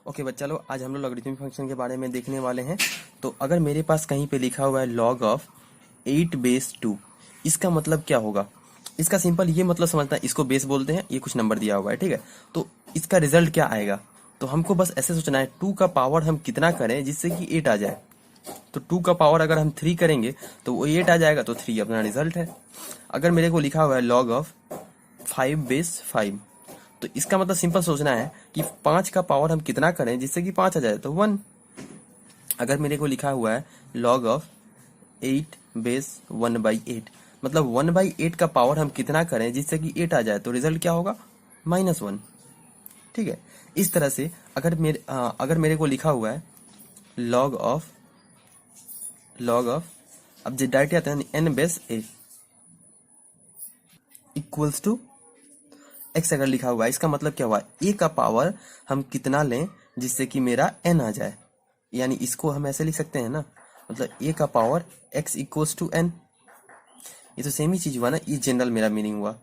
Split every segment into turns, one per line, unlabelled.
Okay बच्चा लोग, आज हम लोग लॉगरिथमिक फंक्शन के बारे में देखने वाले हैं। तो अगर मेरे पास कहीं पे लिखा हुआ है log ऑफ 8 बेस 2, इसका मतलब क्या होगा? इसका सिंपल ये मतलब समझना है, इसको बेस बोलते हैं, ये कुछ नंबर दिया हुआ है, ठीक है। तो इसका रिजल्ट क्या आएगा? तो हमको बस ऐसे सोचना है 2 का पावर हम कितना करें जिससे कि 8 आ जाए। तो 2 का पावर अगर हम 3 करेंगे तो वो 8 आ जाएगा, तो 3 अपना रिजल्ट है। अगर मेरे को लिखा हुआ है log ऑफ 5 बेस 5, तो इसका मतलब सिंपल सोचना है कि 5 का पावर हम कितना करें जिससे कि 5 आ जाए, तो 1। अगर मेरे को लिखा हुआ है log ऑफ 8 बेस 1/8, मतलब 1/8 का पावर हम कितना करें जिससे कि 8 आ जाए, तो रिजल्ट क्या होगा? -1। ठीक है। इस तरह से अगर मेरे को लिखा हुआ है log ऑफ अब जो डायरेक्ट आते हैं n base a equals to x अगर लिखा हुआ है, इसका मतलब क्या हुआ? a का पावर हम कितना लें जिससे कि मेरा n आ जाए, यानी इसको हम ऐसे लिख सकते हैं ना, मतलब a का power x equals to n। ये तो सेम ही चीज हुआ ना, ये जनरल मेरा मीनिंग हुआ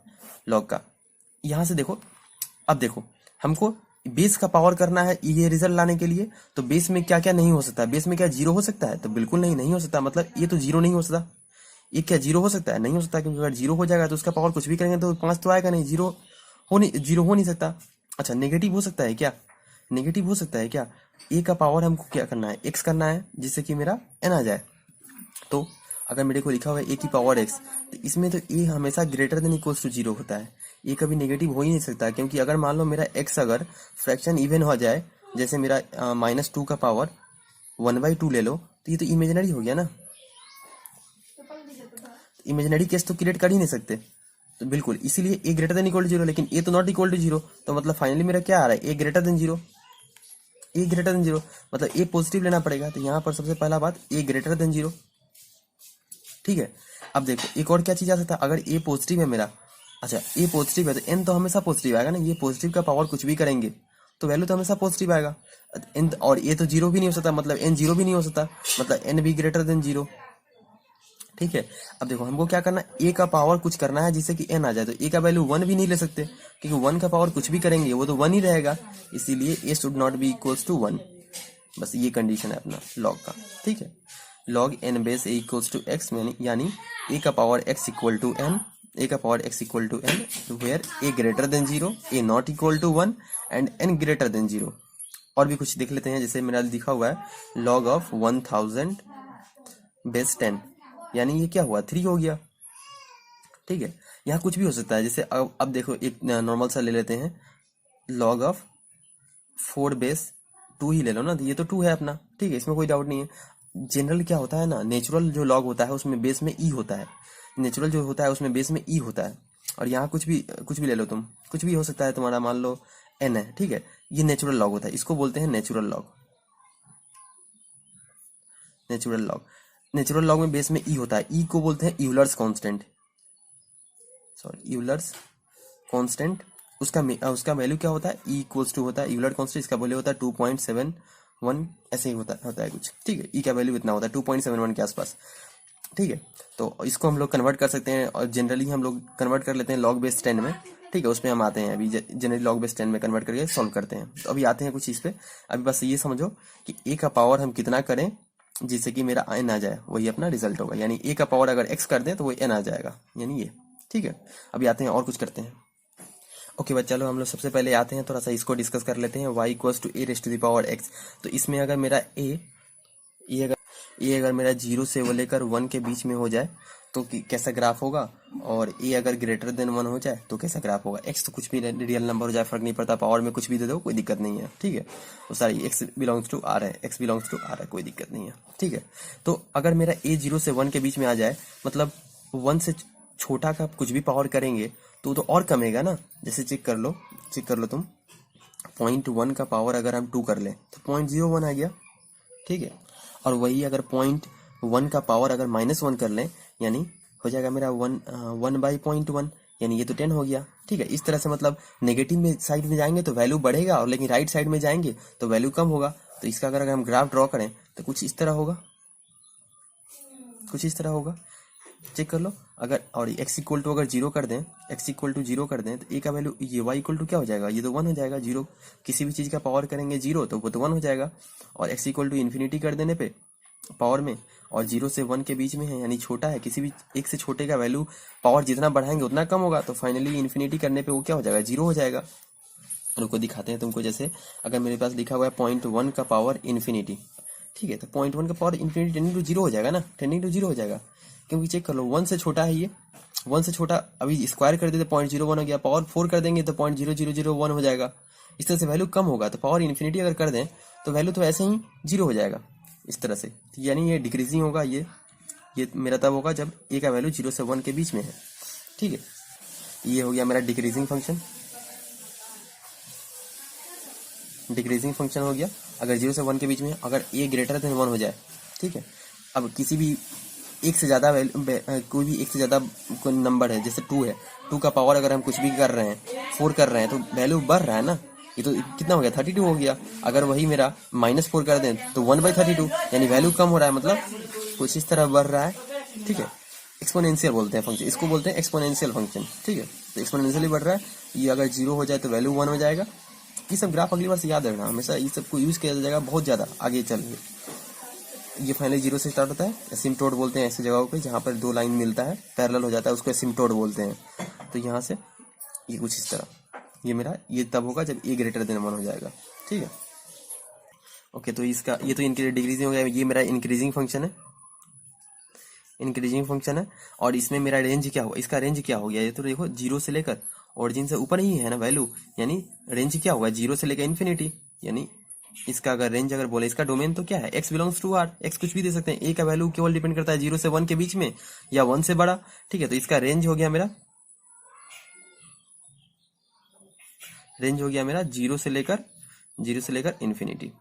लॉग का। यहां से देखो, अब देखो, हमको बेस का पावर करना है ये रिजल्ट लाने के लिए, तो बेस में क्या क्या नहीं हो सकता है? बेस में क्या जीरो हो सकता है? तो बिल्कुल नहीं, नहीं हो सकता। मतलब ये तो जीरो नहीं हो सकता। ये क्या जीरो हो सकता है? नहीं हो सकता, क्योंकि अगर जीरो हो जाएगा तो उसका पावर कुछ भी करेंगे तो 5 तो आएगा नहीं, जीरो हो नहीं सकता। अच्छा, नेगेटिव हो सकता है क्या? नेगेटिव हो सकता है क्या? ए का पावर हमको क्या करना है? एक्स करना है जिससे कि मेरा एन आ जाए। तो अगर मेरे को लिखा हुआ है ए की पावर एक्स, तो इसमें तो ए हमेशा greater than equals to zero होता है। ये कभी नेगेटिव हो ही नहीं सकता, क्योंकि अगर मान लो मेरा एक्स अगर फ्रैक्शन इवन हो जाए, जैसे मेरा -2 का पावर 1/2 ले लो, तो ये तो इमेजिनरी हो गया ना। इमेजिनरी केस तो क्रिएट कर ही नहीं सकते, तो बिल्कुल इसीलिए a greater than equal to zero. लेकिन ए तो नॉट इक्वल टू जीरो, तो मतलब फाइनली मेरा क्या आ रहा है? ए ग्रेटर देन जीरो। ए ग्रेटर देन जीरो मतलब ए पॉजिटिव लेना पड़ेगा, तो यहाँ पर सबसे पहला बात ए ग्रेटर देन जीरो। ठीक है। अब देखो एक और क्या चीज आ सकता है, अगर ए पॉजिटिव है मेरा, अच्छा ए पॉजिटिव है तो एन तो हमेशा पॉजिटिव आएगा ना। ये पॉजिटिव का पावर कुछ भी करेंगे तो वैल्यू तो हमेशा पॉजिटिव आएगा। एन और ए तो जीरो भी नहीं हो सकता, मतलब एन जीरो भी नहीं हो सकता, मतलब एन भी ग्रेटर देन जीरो। ठीक है। अब देखो हमको क्या करना है, ए का पावर कुछ करना है जिससे कि एन आ जाए। तो ए का वैल्यू 1 भी नहीं ले सकते, क्योंकि 1 का पावर कुछ भी करेंगे वो तो 1 ही रहेगा। इसीलिए a should not be equals to 1। बस ये कंडीशन है अपना लॉग का। ठीक है। log n base a equals to x, यानी ए का power x equal to n, a का power x equal to n, where a greater than zero, a not equal to 1 and n greater than zero. और भी कुछ देख लेते हैं, जैसे मेरा लिखा हुआ है log ऑफ 1000 बेस 10, यानी ये क्या हुआ? 3 हो गया। ठीक है। यहाँ कुछ भी हो सकता है, जैसे अब देखो एक नॉर्मल सा ले लेते हैं, log ऑफ 4 बेस 2 ही ले लो ना, तो ये तो 2 है अपना। ठीक है, इसमें कोई डाउट नहीं है। जनरल क्या होता है ना, नेचुरल जो लॉग होता है उसमें बेस में ई होता है। नेचुरल जो होता है उसमें बेस में ई होता है। और यहाँ कुछ भी ले लो तुम, कुछ भी हो सकता है तुम्हारा, मान लो एन है, ठीक है, ये नेचुरल लॉग होता है, इसको बोलते हैं natural log. Natural log, natural log में बेस में ई होता है, ई को बोलते हैं Euler's constant. Sorry, Euler's constant. उसका वैल्यू क्या होता है? ई इक्वल्स टू होता है यूलर कांस्टेंट, इसका वैल्यू होता है 2.71, ऐसे ही होता है कुछ। ठीक है, ई का वैल्यू इतना होता है 2.71 के आसपास। ठीक है। तो इसको हम लोग कन्वर्ट कर सकते हैं, और जनरली हम लोग कन्वर्ट कर लेते हैं log बेस 10 में। ठीक है, उसमें हम आते हैं अभी, जनरली log बेस 10 में कन्वर्ट करके सॉल्व करते हैं। तो अभी आते हैं कुछ चीज पे। अभी बस ये समझो कि ए का पावर हम कितना करें जिससे कि मेरा एन आ जाए, वही अपना रिजल्ट होगा। यानी ए का पावर अगर एक्स कर दें तो वो एन आ जाएगा, यानी ये। ठीक है। अभी आते हैं और कुछ करते हैं। ओके बच्चा, चलो हम लोग सबसे पहले आते हैं, थोड़ा सा इसको डिस्कस कर लेते हैं। y equals to a raised to the power x. तो इसमें अगर मेरा ये अगर मेरा 0 से वो लेकर 1 के बीच में हो जाए तो कैसा ग्राफ होगा, और ए अगर ग्रेटर देन 1 हो जाए तो कैसा ग्राफ होगा। एक्स तो कुछ भी रियल नंबर हो जाए, फर्क नहीं पड़ता, पावर में कुछ भी दे दो, कोई दिक्कत नहीं है। ठीक है। तो सारी एक्स बिलोंग्स टू आर है, एक्स बिलोंग्स टू आर है, कोई दिक्कत नहीं है। ठीक है। तो अगर मेरा ए 0 से 1 के बीच में आ जाए, मतलब 1 से छोटा का कुछ भी पावर करेंगे तो और कमेगा ना। जैसे चेक कर लो तुम, 0.1 का पावर अगर हम 2 कर लें तो 0.01 आ गया। ठीक है। और वही अगर 0.1 का पावर अगर -1 कर लें, यानी हो जाएगा मेरा 1/0.1, यानी ये तो 10 हो गया। ठीक है। इस तरह से मतलब नेगेटिव में साइड में जाएंगे तो वैल्यू बढ़ेगा, और लेकिन राइट साइड में जाएंगे तो वैल्यू कम होगा। तो इसका अगर हम ग्राफ ड्रॉ करें तो कुछ इस तरह होगा, कुछ इस तरह होगा। चेक कर लो। अगर और x इक्वल टू अगर जीरो कर दें, x इक्वल टू जीरो कर दें तो a का वैल्यू ये y इक्वल टू क्या हो जाएगा, ये तो 1 हो जाएगा। जीरो किसी भी चीज का पावर करेंगे जीरो तो वो तो 1 हो जाएगा। और x इक्वल टू इन्फिनिटी कर देने पे पावर में, और 0 से 1 के बीच में है यानी छोटा है, किसी भी एक से छोटे का वैल्यू पावर जितना बढ़ाएंगे उतना कम होगा, तो फाइनली इन्फिनिटी करने पे वो क्या हो जाएगा, 0 हो जाएगा। रुको दिखाते हैं तुमको। जैसे अगर मेरे पास लिखा हुआ है 0.1 का पावर इन्फिनिटी, ठीक है, तो 0.1 का पावर इन्फिनिटी टेंडिंग टू 0 हो जाएगा ना, टेंडिंग टू 0 हो जाएगा, क्योंकि चेक कर लो 1 से छोटा है ये, 1 से छोटा अभी स्क्वायर कर देते 0.01 हो गया, पावर 4 कर देंगे तो 0.0001 हो जाएगा। इस तरह से वैल्यू कम होगा, तो पावर इन्फिनिटी अगर कर दें तो वैल्यू तो ऐसे ही 0 हो जाएगा इस तरह से, यानी ये डिक्रीजिंग होगा। ये मेरा तब होगा जब ए का वैल्यू 0 से 1 के बीच में है, ठीक है। ये हो गया मेरा डिक्रीजिंग फंक्शन, डिक्रीजिंग फंक्शन हो गया अगर 0 से 1 के बीच में, अगर ए ग्रेटर देन 1 हो जाए, ठीक है। अब किसी भी एक से ज्यादा कोई भी एक से ज्यादा कोई नंबर है, जैसे 2 है, 2 का पावर अगर हम कुछ भी कर रहे हैं 4 कर रहे हैं तो वैल्यू बढ़ रहा है ना, ये तो कितना हो गया 32 हो गया। अगर वही मेरा -4 कर दें तो 1/32 यानी वैल्यू कम हो रहा है, मतलब कुछ इस तरह बढ़ रहा है, ठीक है। एक्सपोनेंशियल बोलते हैं फंक्शन, इसको बोलते हैं एक्सपोनेंशियल फंक्शन, ठीक है। तो एक्सपोनेंशियली बढ़ रहा है, ये अगर 0 हो जाए तो वैल्यू 1 हो जाएगा। ये सब ग्राफ अगली बार से याद रखना, हमेशा ये सब को यूज किया जाएगा बहुत ज्यादा आगे चल के। ये फाइनली 0 से स्टार्ट होता है, एसिम्पटोट बोलते हैं ऐसी जगहों पे जहाँ पर 2 लाइन मिलता है, पैरेलल हो जाता है, उसको एसिम्पटोट बोलते हैं। तो यहाँ से ये कुछ इस तरह, ये मेरा ये तब होगा जब ए ग्रेटर देन 1 हो जाएगा, ठीक है। ओके, तो इसका ये तो इनके डिक्रीजिंग हो गया, ये मेरा इंक्रीजिंग फंक्शन है, इंक्रीजिंग फंक्शन है। और इसमें मेरा रेंज क्या होगा, इसका रेंज क्या हो गया, ये तो देखो 0 से लेकर ओरिजिन से ऊपर ही है ना वैल्यू, यानी रेंज क्या होगा 0 से लेकर इन्फिनिटी, यानी इसका अगर रेंज अगर बोले, इसका डोमेन तो क्या है, x belongs to r, x कुछ भी दे सकते हैं, a का वैल्यू केवल डिपेंड करता है 0 से 1 के बीच में या 1 से बड़ा, ठीक है। तो इसका रेंज हो गया मेरा, रेंज हो गया मेरा 0 से लेकर इन्फिनिटी,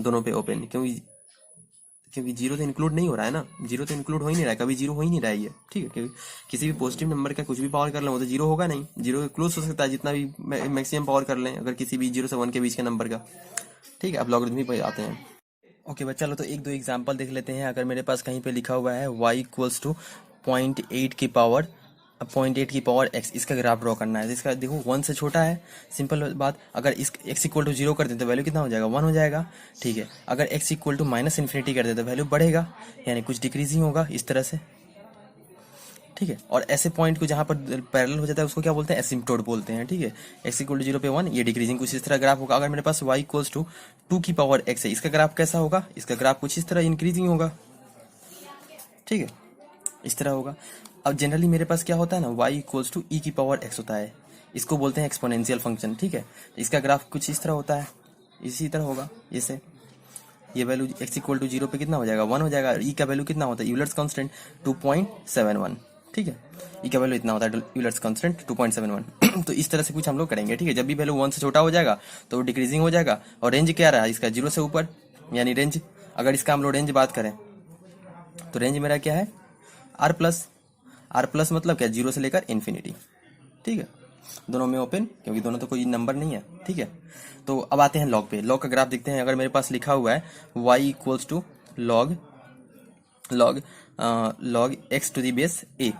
दोनों पे ओपन, क्योंकि 0 तो इंक्लूड नहीं हो रहा है ना, 0 तो इंक्लूड हो ही नहीं रहा है, कभी 0 हो ही नहीं रहा है ये, ठीक है। क्योंकि किसी भी पॉजिटिव नंबर का कुछ भी पावर कर लें वो तो 0 होगा नहीं, 0 क्लोज हो सकता है जितना भी मैक्सिमम पावर कर लें अगर किसी भी 0 से 1 के बीच के नंबर का, ठीक है। अब लॉगरिथम पे आते हैं। ओके बच्चा, चलो तो एक दो एग्जांपल देख लेते हैं। अगर मेरे पास कहीं पे लिखा हुआ है y इक्वल्स टू 0.8 की पावर 0.8 की पावर x, इसका ग्राफ ड्रॉ करना है। तो इसका देखो 1 से छोटा है, सिंपल बात। अगर इस x इक्वल टू 0 कर दें तो वैल्यू कितना हो जाएगा, 1 हो जाएगा, ठीक है। अगर x इक्वल टू -इन्फिनिटी कर दें तो वैल्यू बढ़ेगा, यानी कुछ डिक्रीजिंग होगा इस तरह से, ठीक है। और ऐसे पॉइंट को जहां पर पैरेलल हो जाता है उसको क्या बोलते हैं, एसिम्पटोट बोलते हैं, ठीक है। x इक्वल टू 0 पे 1, ये डिक्रीजिंग कुछ इस तरह ग्राफ होगा। अगर मेरे पास y इक्वल्स टू 2 की पावर x है, इसका ग्राफ कैसा होगा, इसका ग्राफ कुछ इस तरह इंक्रीजिंग होगा, ठीक है, इस तरह होगा। अब जनरली मेरे पास क्या होता है ना, y इक्वल्स टू e की पावर x होता है, इसको बोलते हैं एक्सपोनेंशियल फंक्शन, ठीक है। इसका ग्राफ कुछ इस तरह होता है, इसी तरह होगा जैसे ये वैल्यू x इक्वल टू 0 पे कितना हो जाएगा, 1 हो जाएगा। e का वैल्यू कितना होता है, यूलर्स कांस्टेंट 2.71, ठीक है। e का वैल्यू इतना होता है यूलर्स कांस्टेंट 2.71। तो इस तरह से कुछ हम लोग करेंगे, ठीक है। जब भी वैल्यू 1 से छोटा हो जाएगा तो डिक्रीजिंग हो जाएगा। और रेंज क्या रहा है इसका, 0 से ऊपर, यानी रेंज, अगर इसका हम लोग रेंज बात करें तो रेंज मेरा क्या है, r प्लस मतलब क्या, 0 से लेकर इन्फिनिटी, ठीक है। दोनों में ओपन, क्योंकि दोनों तो कोई नंबर नहीं है, ठीक है। तो अब आते हैं लॉग पे, लॉग का ग्राफ देखते हैं। अगर मेरे पास लिखा हुआ है y equals to log x to the base a,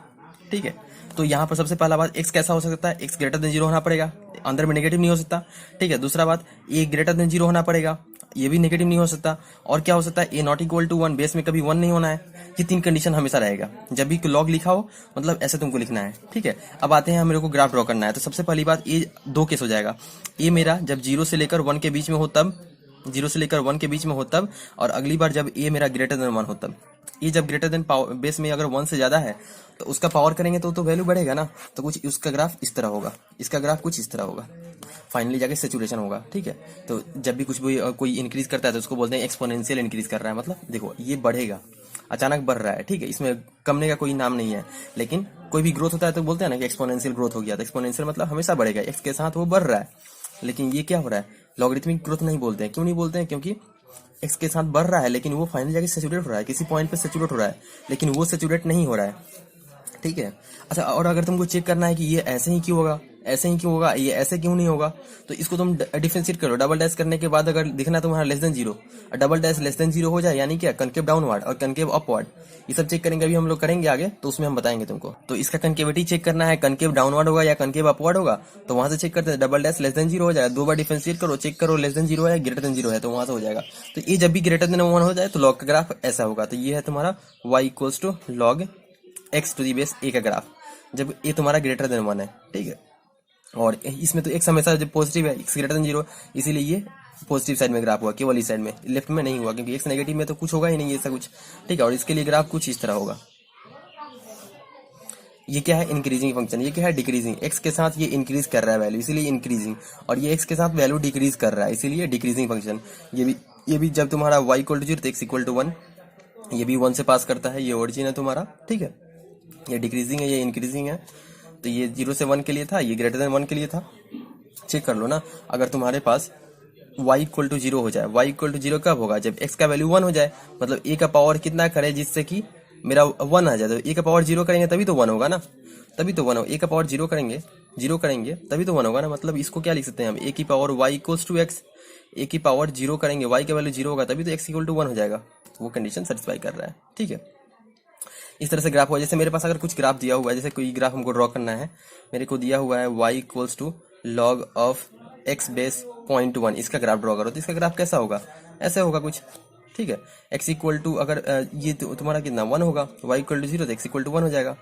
ठीक है। तो यहाँ पर सबसे पहला बात, x कैसा हो सकता है, x ग्रेटर देन 0 होना पड़ेगा, अंदर में नेगेटिव नहीं हो सकता, ठीक है। दूसरा बात, a ग्रेटर देन 0 होना पड़ेगा, ये भी नेगेटिव नहीं हो सकता। और क्या हो सकता है, a not equal to 1, base में कभी 1 नहीं होना है। ये 3 कंडीशन हमेशा रहेगा जब भी लॉग लिखा हो, मतलब ऐसे तुमको लिखना है, ठीक है। अब आते हैं, मेरे को ग्राफ ड्रॉ करना है। तो सबसे पहली बात, ये 2 केस हो जाएगा, ये मेरा जब 0 से लेकर 1 के बीच में हो तब, 0 से लेकर 1 के बीच में हो तब, और अगली बार जब ए मेरा ग्रेटर देन 1 हो तब। ये जब ग्रेटर देन बेस में अगर 1 से ज्यादा है तो उसका पावर करेंगे तो वैल्यू बढ़ेगा ना, तो कुछ उसका ग्राफ इस तरह होगा, इसका ग्राफ कुछ इस तरह होगा, फाइनली जाके सैचुरेशन होगा, ठीक है। तो जब भी कुछ भी कोई इंक्रीज करता है तो उसको बोलते हैं एक्सपोनेंशियल इंक्रीज कर रहा है, मतलब देखो ये बढ़ेगा, अचानक बढ़ रहा है, ठीक है। इसमें कमने का कोई नाम नहीं है। लेकिन कोई भी ग्रोथ होता है तो बोलते हैं ना कि एक्सपोनेंशियल ग्रोथ हो गया, तो एक्सपोनेंशियल मतलब हमेशा बढ़ेगा, एक्स के साथ वो बढ़ रहा है। लेकिन ये क्या हो रहा है, लॉगरिथमिक ग्रोथ नहीं बोलते हैं। क्यों नहीं बोलते हैं, क्योंकि एक्स के साथ बढ़ रहा है लेकिन वो फाइनली जाके सैचुरेट हो रहा है, किसी पॉइंट पे सैचुरेट हो रहा है, लेकिन वो सैचुरेट नहीं हो रहा है, ठीक है। अच्छा, और अगर तुमको चेक करना है कि ये ऐसे ही क्यों होगा, ऐसे ही क्यों होगा, ये ऐसे क्यों नहीं होगा, तो इसको तुम डिफरेंशिएट करो। डबल डैश करने के बाद अगर दिखना तुम्हारा less than zero, double dash less than zero हो जाए यानी क्या, कनकेव डाउनवर्ड और कनकेव अपवर्ड, ये सब चेक करेंगे, अभी हम लोग करेंगे आगे, तो उसमें हम बताएंगे तुमको। तो इसका कनकेविटी चेक करना है, कनकेव डाउनवर्ड होगा या कनकेव अपवर्ड होगा, तो वहां से चेक करते हैं। Double dash less than zero हो जाएगा, 2 बार डिफरेंशिएट करो, चेक करो लेस देन जीरो है ग्रेटर देन जीरो है, तो वहां से हो जाएगा। तो ये जब भी ग्रेटर देन 1 हो जाए तो लॉग का ग्राफ ऐसा होगा। तो ये है तुम्हारा y equals to log x to the base a का ग्राफ, जब ये तुम्हारा ग्रेटर देन 1 है, ठीक है। और इसमें तो x हमेशा जब पॉजिटिव है, x ग्रेटर देन जीरो, इसीलिए ये पॉजिटिव साइड में ग्राफ हुआ, केवल इस साइड में, लेफ्ट में नहीं हुआ, क्योंकि x नेगेटिव में तो कुछ होगा ही नहीं ऐसा कुछ, ठीक है। और इसके लिए ग्राफ कुछ इस तरह होगा। ये क्या है, इंक्रीजिंग फंक्शन, ये क्या है, डिक्रीजिंग, x के साथ ये इंक्रीज कर रहा है वैल्यू, इसीलिए इंक्रीजिंग, और ये x के साथ वैल्यू डिक्रीज कर रहा है, इसीलिए डिक्रीजिंग फंक्शन। ये भी जब तुम्हारा y इक्वल टू जीरो तो x इक्वल टू 1, ये भी 1 से पास करता है, ये ओरिजिन है तुम्हारा, ठीक है। ये डिक्रीजिंग है, ये इंक्रीजिंग है, तो ये 0 से 1 के लिए था, ये ग्रेटर देन 1 के लिए था। चेक कर लो ना, अगर तुम्हारे पास y इक्वल टू जीरो हो जाए, y इक्वल टू जीरो कब होगा, जब x का वैल्यू 1 हो जाए, मतलब a का पावर कितना करे जिससे कि मेरा 1 आ जाए, तो a का पावर 0 करेंगे तभी तो 1 होगा ना, तभी तो 1 होगा। a का पावर 0 करेंगे तभी तो 1 होगा ना, मतलब इसको क्या लिख सकते हैं हम, a की power y equals to x, a की पावर 0 करेंगे, y का वैल्यू 0 होगा तभी तो x इक्वल टू 1 हो जाएगा, तो वो कंडीशन सेटिस्फाई कर रहा है, ठीक है। इस तरह से ग्राफ हुआ। जैसे मेरे पास अगर कुछ ग्राफ दिया हुआ है, जैसे कोई ग्राफ हमको ड्रॉ करना है, मेरे को दिया हुआ है y equals to log of x base 0.1, इसका ग्राफ ड्रॉ करो, तो इसका ग्राफ कैसा होगा, ऐसे होगा कुछ, ठीक है। x इक्वल टू अगर ये तुम्हारा कितना 1 होगा, y इक्वल टू जीरो तो x इक्वल टू 1 हो जाएगा,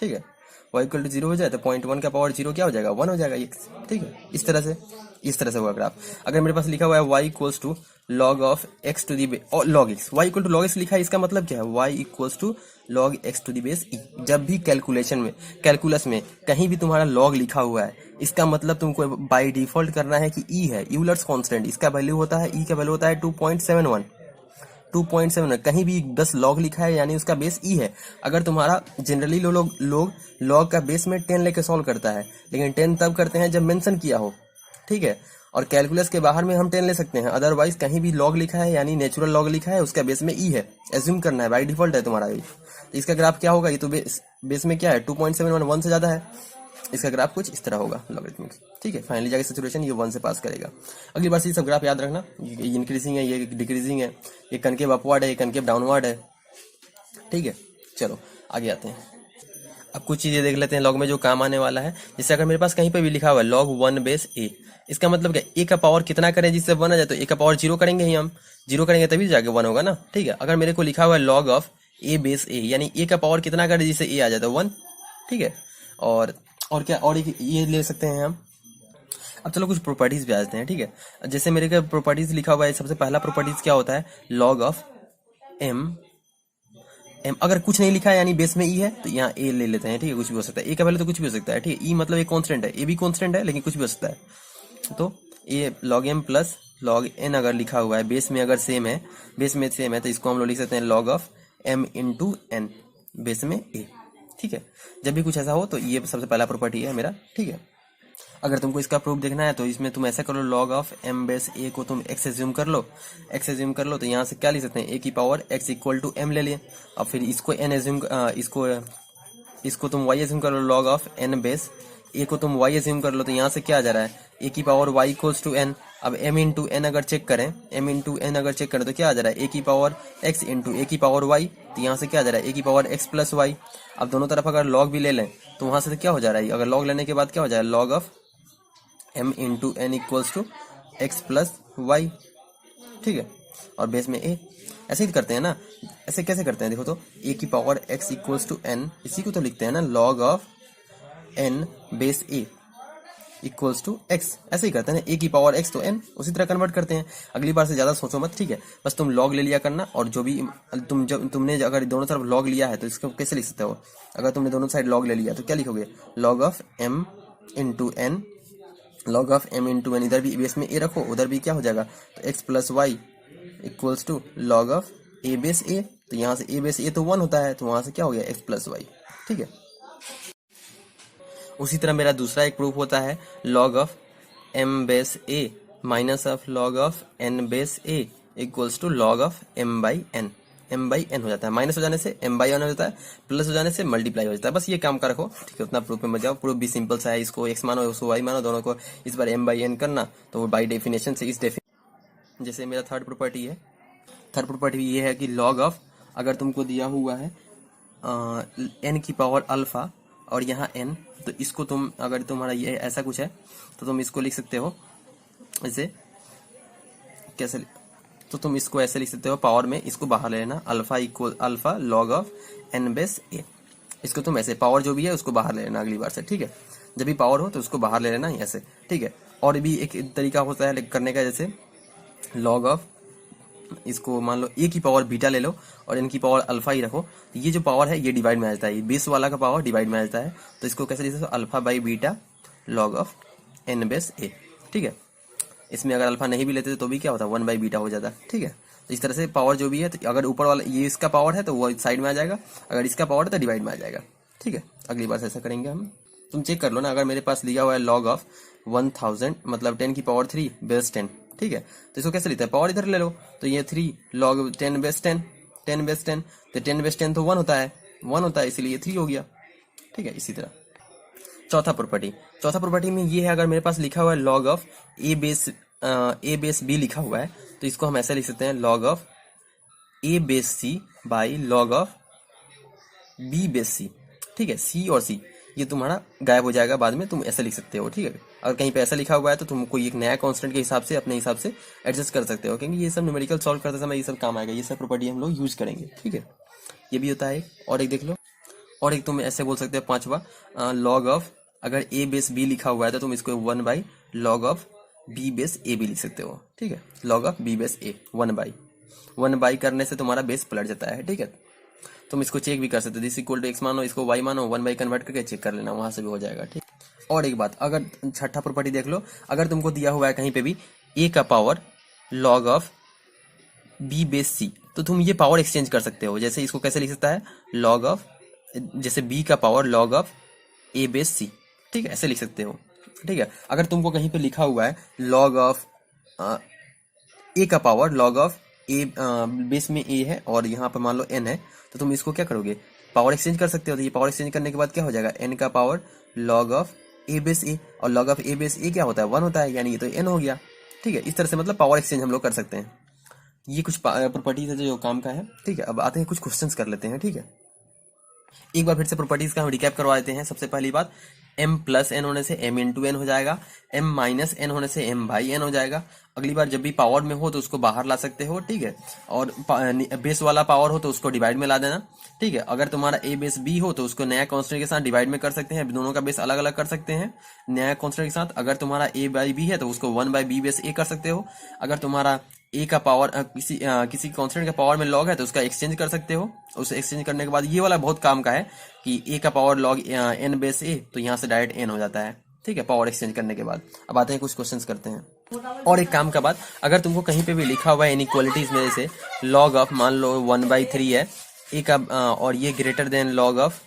ठीक है। y इक्वल टू जीरो हो जाए तो 0.1 का पावर 0 क्या हो जाएगा, 1 हो जाएगा x, ठीक है। इस तरह से होगा ग्राफ। अगर मेरे पास लिखा हुआ है y equals to log of x to the base और log x, y equal to log x लिखा है, इसका मतलब क्या है, y equals to log x to the base e। जब भी कैलकुलस में कहीं भी तुम्हारा लॉग लिखा हुआ है, इसका मतलब तुमको बाय डिफॉल्ट करना है कि e है, यूलर्स कांस्टेंट, इसका वैल्यू होता है, e का वैल्यू होता है 2.71, 2.7, कहीं भी 10 लॉग लिखा है यानी उसका बेस ई है। अगर तुम्हारा जनरली लोग लॉग का बेस में 10 लेके सॉल्व करता है, लेकिन 10 तब करते हैं जब मेंशन किया हो, ठीक है। और कैलकुलस के बाहर में हम 10 ले सकते हैं, अदरवाइज कहीं भी लॉग लिखा है यानी नेचुरल लॉग लिखा है, उसका बेस में ई है, एज्यूम करना है, बाई डिफॉल्ट है तुम्हारा ये। तो इसका ग्राफ क्या होगा, ये तो बेस में क्या है 2.71, 1 से ज्यादा है, इसका ग्राफ कुछ इस तरह होगा लॉगरिथमिक, ठीक है। फाइनली जाके सैचुरेशन ये 1 से पास करेगा। अगली बार से ये सब ग्राफ याद रखना, ये इंक्रीजिंग है, ये डिक्रीजिंग है, ये कनकेव अपवर्ड है, ये कनकेव डाउनवर्ड है, ठीक है। चलो आगे आते हैं। अब कुछ चीजें देख लेते हैं लॉग में जो काम आने वाला है। जैसे अगर मेरे पास कहीं पे भी लिखा हुआ है लॉग 1 बेस a, इसका मतलब क्या, a का पावर कितना करें जिससे 1 आ जाए, तो a का पावर 0 करेंगे ही हम, 0 करेंगे तभी जाके 1 होगा ना, ठीक है। अगर मेरे को लिखा हुआ है log of a base a, यानी a का पावर कितना करें जिससे a आ जाए, तो 1, ठीक है। और क्या, और ये ले सकते हैं हम। अब चलो कुछ प्रॉपर्टीज भी आ जाते हैं, ठीक है। जैसे मेरे का प्रॉपर्टीज लिखा हुआ है, सबसे पहला प्रॉपर्टीज क्या होता है, लॉग ऑफ m, अगर कुछ नहीं लिखा है यानी बेस में ई है तो यहाँ ए ले लेते हैं, ठीक है। कुछ भी हो सकता है, ए का वैल्यू तो कुछ भी हो सकता है, ठीक है। ई मतलब एक कांस्टेंट है, ए भी कांस्टेंट है लेकिन कुछ भी हो सकता है। तो a log m plus log n अगर लिखा हुआ है, बेस में अगर सेम है, तो इसको हम लोग लिख सकते हैं log of m into n, base में ए, ठीक है। जब भी कुछ ऐसा हो तो ये सबसे पहला प्रॉपर्टी है मेरा, ठीक है। अगर तुमको इसका प्रूफ देखना है तो इसमें तुम ऐसा करो, लॉग ऑफ एम बेस ए को तुम एक्स एज्यूम कर लो, तो यहाँ से क्या लिख सकते हैं, ए की power x equal to m ले लिए, और फिर इसको एन एज्यूम, इसको तुम वाई एज्यूम कर लो, लॉग ऑफ एन बेस ए को तुम वाई एज्यूम कर लो, तो यहाँ से क्या आ जा रहा है, ए की power y equals to n. अब एम इंटू एन अगर चेक करें, तो क्या आ जा रहा है, ए की पावर एक्स इंटू ए की पावर वाई, तो यहाँ से क्या आ जा रहा है, ए की पावर एक्स प्लस वाई। अब दोनों तरफ अगर लॉग भी ले लें तो वहां से क्या हो जा रहा है, अगर लॉग लेने के बाद क्या हो जाएगा, log of m into n equals to x plus y, ठीक है। और बेस में a, ऐसे ही करते हैं ना। ऐसे कैसे करते हैं देखो, तो a की power x equals to n, इसी को तो लिखते हैं ना, log of n base a equals to x, ऐसे ही करते हैं ना, a की पावर x तो n, उसी तरह कन्वर्ट करते हैं। अगली बार से ज्यादा सोचो मत, ठीक है। बस तुम लॉग ले लिया करना, और जो भी तुमने अगर दोनों तरफ लॉग लिया है तो इसको कैसे लिख सकते हो, अगर तुमने दोनों साइड लॉग ले लिया तो क्या लिखोगे, log of m into n, log of m into n, इधर भी बेस में a रखो, उधर भी क्या हो जाएगा, तो x plus y equals to log of a base a, तो यहाँ से a बेस a तो 1 होता है, तो वहां से क्या हो गया, x प्लस वाई, ठीक है। उसी तरह मेरा दूसरा एक प्रूफ होता है, log of m base a minus of log of n base a equals to log of m by n, m by n हो जाता है, माइनस हो जाने से m बाई n हो जाता है, प्लस हो जाने से मल्टीप्लाई हो जाता है। बस ये काम का रखो, ठीक है। उतना प्रूफ में मत जाओ, प्रूफ भी सिंपल सा है। इसको x मानो, उसको y मानो, दोनों को इस बार m बाई n करना, तो वो बाई डेफिनेशन से जैसे मेरा थर्ड प्रॉपर्टी है, थर्ड प्रॉपर्टी ये है कि लॉग ऑफ, अगर तुमको दिया हुआ है n की पावर अल्फा और यहाँ n, तो इसको तुम, अगर तुम्हारा ये ऐसा कुछ है तो तुम इसको लिख सकते हो ऐसे, कैसे, तो तुम इसको ऐसे लिख सकते हो, पावर में इसको बाहर ले लेना, alpha equal alpha log of n base a। इसको तुम ऐसे, पावर जो भी है उसको बाहर ले लेना अगली बार से, ठीक है। जब भी पावर हो तो उसको बाहर ले लेना ऐसे, ठीक है। और भी एक तरीका होता है करने का, जैसे लॉग ऑफ, इसको मान लो a की पावर बीटा ले लो और n की पावर अल्फा ही रखो, तो ये जो पावर है ये डिवाइड में आ जाता है, ये बेस वाला का पावर डिवाइड में आ जाता है। तो इसको कैसे लिख सकते हो, alpha by beta log of n base a, ठीक है। इसमें अगर अल्फा नहीं भी लेते तो भी क्या होता है, 1 बाई बीटा हो जाता है, ठीक है। तो इस तरह से पावर जो भी है, तो अगर ऊपर वाला ये इसका पावर है तो वो साइड में आ जाएगा, अगर इसका पावर है तो डिवाइड में आ जाएगा, ठीक है। अगली बार से ऐसा करेंगे हम। तुम चेक कर लो ना, अगर मेरे पास लिया हुआ है लॉग ऑफ 1000 मतलब 10 की पावर 3 बेस 10, ठीक है। तो इसको कैसे लेते हैं, पावर इधर ले लो, तो ये 3 लॉग 10 बेस 10, 10 बेस 10, तो 10 बेस 10 तो 1 होता है, 1 होता है, इसीलिए 3 हो गया, ठीक है। इसी तरह चौथा प्रॉपर्टी में ये है, अगर मेरे पास लिखा हुआ है log of a base b लिखा हुआ है, तो इसको हम ऐसे लिख सकते हैं, log of a base c by log of b base c, ठीक है। सी और सी ये तुम्हारा गायब हो जाएगा बाद में, तुम ऐसे लिख सकते हो, ठीक है। अगर कहीं पे ऐसा लिखा हुआ है तो तुम कोई एक नया कांस्टेंट के हिसाब से अपने हिसाब से एडजस्ट कर सकते हो, क्योंकि ये सब न्यूमेरिकल सॉल्व करते समय ये सब काम आएगा, ये सब प्रॉपर्टी हम लोग यूज करेंगे, ठीक है। ये भी होता है। और एक देख लो, और एक तुम ऐसे बोल सकते हो, पांचवा लॉग ऑफ, अगर ए बेस बी लिखा हुआ है तो तुम इसको 1 by log of b base a भी लिख सकते हो, ठीक है। Log of b base a 1 by करने से तुम्हारा बेस पलट जाता है, ठीक है। तुम इसको चेक भी कर सकते हो, दिस इक्वल टू एक्स मानो, इसको वाई मानो, 1 बाई कन्वर्ट करके चेक कर लेना, वहां से भी हो जाएगा, ठीक। और एक बात, अगर छठा प्रॉपर्टी देख लो, अगर तुमको दिया हुआ है कहीं पे भी ए का power log of b base c, तो तुम ये पावर एक्सचेंज कर सकते हो। जैसे इसको कैसे लिख सकता है, लॉग ऑफ, जैसे बी का power log of a base c, ठीक है, ऐसे लिख सकते हो, ठीक है। अगर तुमको कहीं पे लिखा हुआ है लॉग ऑफ ए का power log of a, base में ए है और यहाँ पर मान लो एन है, तो तुम इसको क्या करोगे, पावर एक्सचेंज कर सकते हो। तो ये पावर एक्सचेंज करने के बाद क्या हो जाएगा, एन का power log of a base a, और log of a base a क्या होता है, 1 होता है, यानी ये तो एन हो गया, ठीक है। इस तरह से मतलब पावर एक्सचेंज हम लोग कर सकते हैं। ये कुछ प्रॉपर्टीज है जो काम का है, ठीक है। अब आते हैं कुछ क्वेश्चंस कर लेते हैं, ठीक है। एक बार फिर से प्रॉपर्टीज का हम रिकैप करवा देते हैं। सबसे पहली बात, m प्लस एन होने से m इंटू एन हो जाएगा, m माइनस एन होने से m बाई एन हो जाएगा। अगली बार जब भी पावर में हो तो उसको बाहर ला सकते हो, ठीक है। और बेस वाला पावर हो तो उसको डिवाइड में ला देना, ठीक है। अगर तुम्हारा a बेस b हो तो उसको नया कांस्टेंट के साथ डिवाइड में कर सकते हैं, दोनों का बेस अलग अलग कर सकते हैं नया कांस्टेंट के साथ। अगर तुम्हारा a बाई b है तो उसको 1 बाई b बेस a कर सकते हो। अगर तुम्हारा ए का पावर किसी कांस्टेंट का पावर में लॉग है तो उसका एक्सचेंज कर सकते हो। उसे एक्सचेंज करने के बाद ये वाला बहुत काम का है कि ए का पावर लॉग एन बेस ए, तो यहाँ से डायरेक्ट एन हो जाता है, ठीक है, पावर एक्सचेंज करने के बाद। अब आते हैं कुछ क्वेश्चंस करते हैं। और एक काम का बात, अगर तुमको कहीं पे भी लिखा हुआ है इनइक्वालिटीज में से लॉग ऑफ मान लो 1/3 है ए का, और ये greater than log of